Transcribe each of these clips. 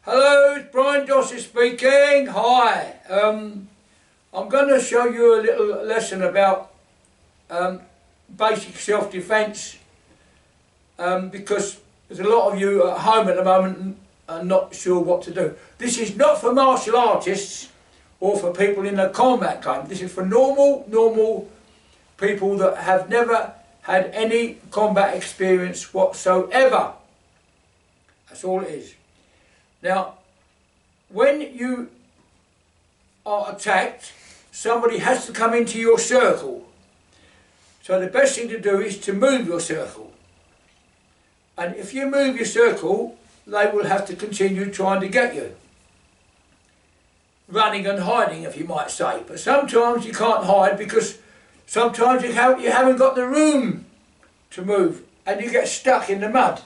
Hello, it's Brian Dosser speaking. Hi. I'm going to show you a little lesson about basic self-defence because there's a lot of you at home at the moment and are not sure what to do. This is not for martial artists or for people in a combat game. This is for normal people that have never had any combat experience whatsoever. That's all it is. Now, when you are attacked, somebody has to come into your circle. So the best thing to do is to move your circle. And if you move your circle, they will have to continue trying to get you. Running and hiding, if you might say. But sometimes you can't hide because sometimes you haven't got the room to move and you get stuck in the mud.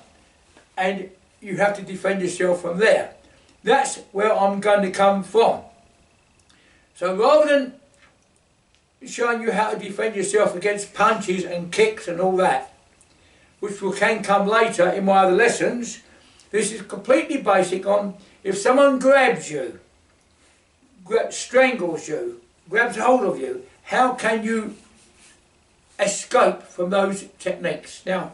And you have to defend yourself from there. That's where I'm going to come from. So rather than showing you how to defend yourself against punches and kicks and all that, which can come later in my other lessons, this is completely basic on if someone grabs you, strangles you, grabs hold of you, how can you escape from those techniques? Now,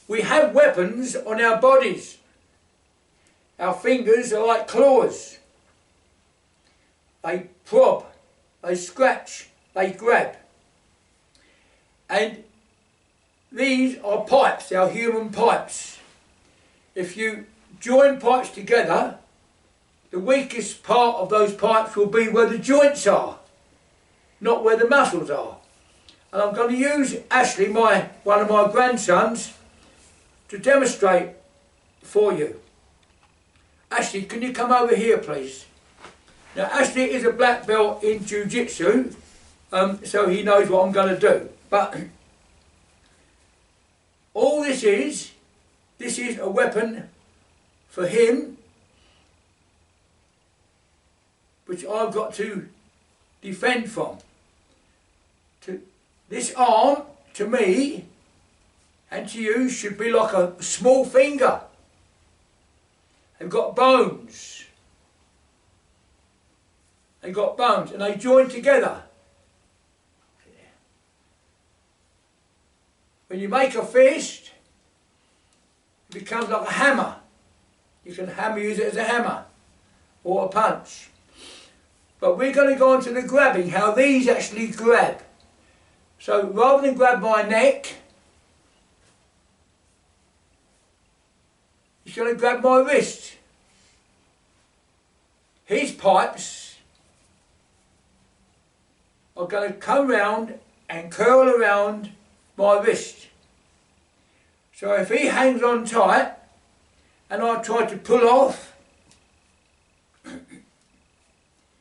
we have weapons on our bodies. Our fingers are like claws. They prod, they scratch, they grab. And these are pipes, our human pipes. If you join pipes together, the weakest part of those pipes will be where the joints are, not where the muscles are. And I'm going to use Ashley, one of my grandsons, to demonstrate for you. Ashley, can you come over here please? Now Ashley is a black belt in Jiu-Jitsu, so he knows what I'm going to do. But all this is a weapon for him, which I've got to defend from. This arm, to me, and to you, should be like a small finger. They've got bones. They've got bones and they join together. When you make a fist, it becomes like a hammer. You can use it as a hammer or a punch. But we're going to go on to the grabbing, how these actually grab. So rather than grab my neck, he's going to grab my wrist. His pipes are going to come round and curl around my wrist. So if he hangs on tight and I try to pull off,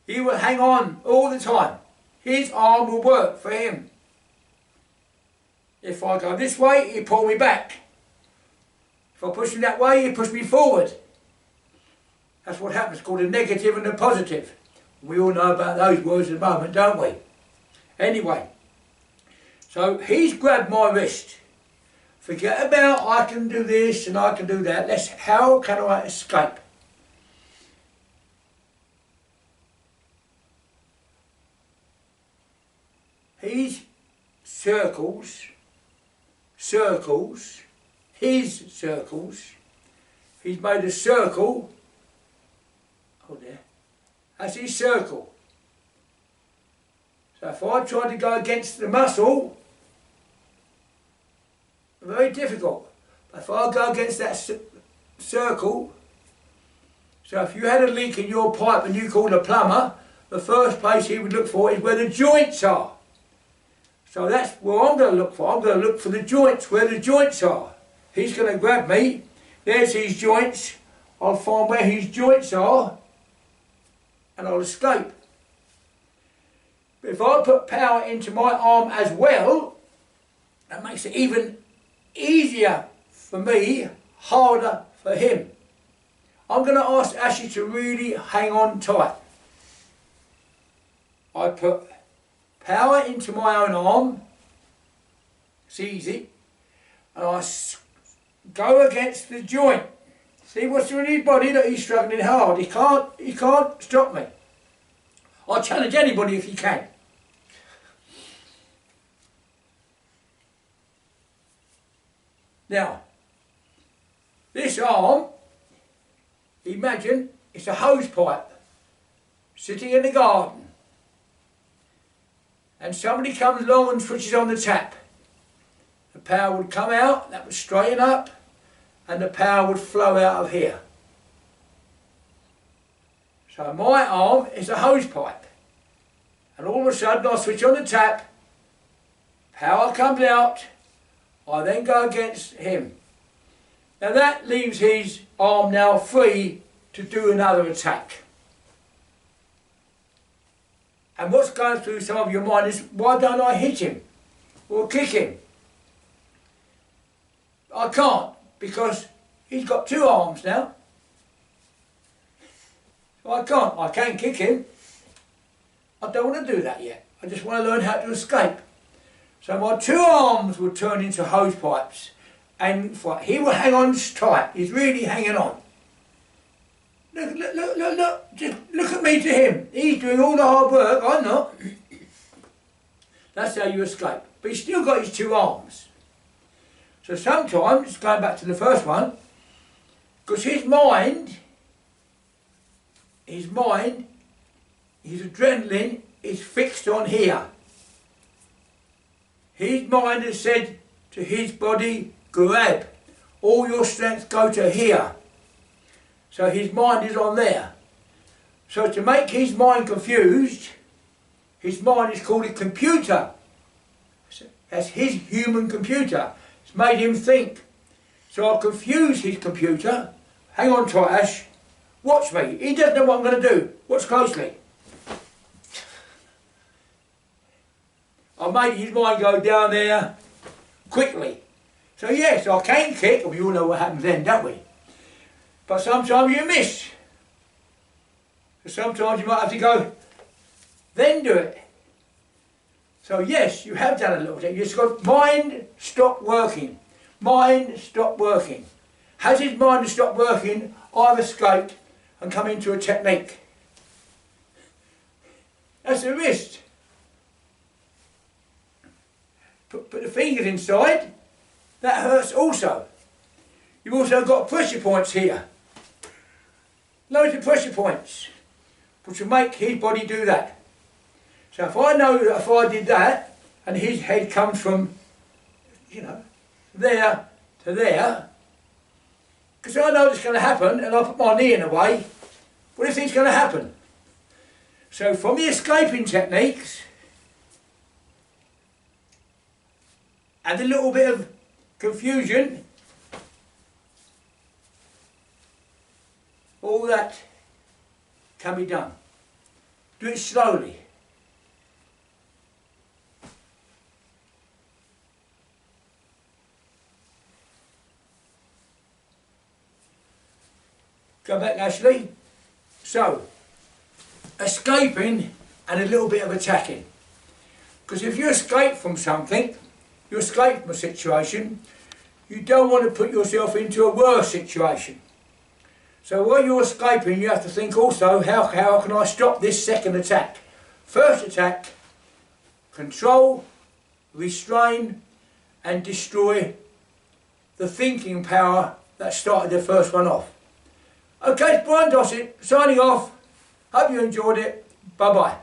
he will hang on all the time. His arm will work for him. If I go this way, he pull me back. If I push him that way, he push me forward. That's what happens, called a negative and a positive. We all know about those words at the moment, don't we? Anyway, so he's grabbed my wrist. Forget about I can do this and I can do that. How can I escape? His circles, his circles, he's made a circle, hold there, that's his circle. So if I try to go against the muscle, very difficult. But if I go against that circle, so if you had a leak in your pipe and you called a plumber, the first place he would look for is where the joints are. So that's where I'm going to look for. I'm going to look for the joints, where the joints are. He's going to grab me. There's his joints. I'll find where his joints are and I'll escape. But if I put power into my arm as well, that makes it even easier for me, harder for him. I'm going to ask Ashley to really hang on tight. I put power into my own arm, it's easy, and I go against the joint. See what's in his body that he's struggling hard. He can't stop me. I challenge anybody if he can. Now, this arm, imagine it's a hose pipe sitting in the garden, and somebody comes along and switches on the tap. The power would come out, that would straighten up, and the power would flow out of here. So my arm is a hose pipe, and all of a sudden I switch on the tap, power comes out, I then go against him. Now that leaves his arm now free to do another attack. And what's going through some of your mind is, why don't I hit him or kick him? I can't, because he's got two arms now. So I can't. I can kick him. I don't want to do that yet. I just want to learn how to escape. So my two arms would turn into hose pipes, and he will hang on tight. He's really hanging on. Look, just look at me to him. He's doing all the hard work, I'm not. That's how you escape. But he's still got his two arms. So sometimes, going back to the first one, because his mind, his adrenaline is fixed on here. His mind has said to his body, grab. All your strength go to here. So his mind is on there. So to make his mind confused, his mind is called a computer. That's his human computer. It's made him think. So I'll confuse his computer. Hang on tight, Ash. Watch me. He doesn't know what I'm going to do. Watch closely. I've made his mind go down there quickly. So yes, I can kick. We all know what happens then, don't we? But sometimes you miss. So sometimes you might have to go, then do it. So yes, you have done a little bit. You've got mind stop working. Mind stop working. Has his mind stopped working, I've escaped and come into a technique. That's the wrist. Put the fingers inside. That hurts also. You've also got pressure points here. Loads of pressure points, which will make his body do that. So if I know that if I did that, and his head comes from, you know, there to there, because I know it's going to happen, and I put my knee in the way, what do you think's going to happen? So from the escaping techniques, and a little bit of confusion, all that can be done. Do it slowly. Go back, Ashley. So, escaping and a little bit of attacking. Because if you escape from something, you escape from a situation, you don't want to put yourself into a worse situation. So while you're escaping, you have to think also, how can I stop this second attack? First attack, control, restrain and destroy the thinking power that started the first one off. Okay, it's Brian Dossett signing off. Hope you enjoyed it. Bye-bye.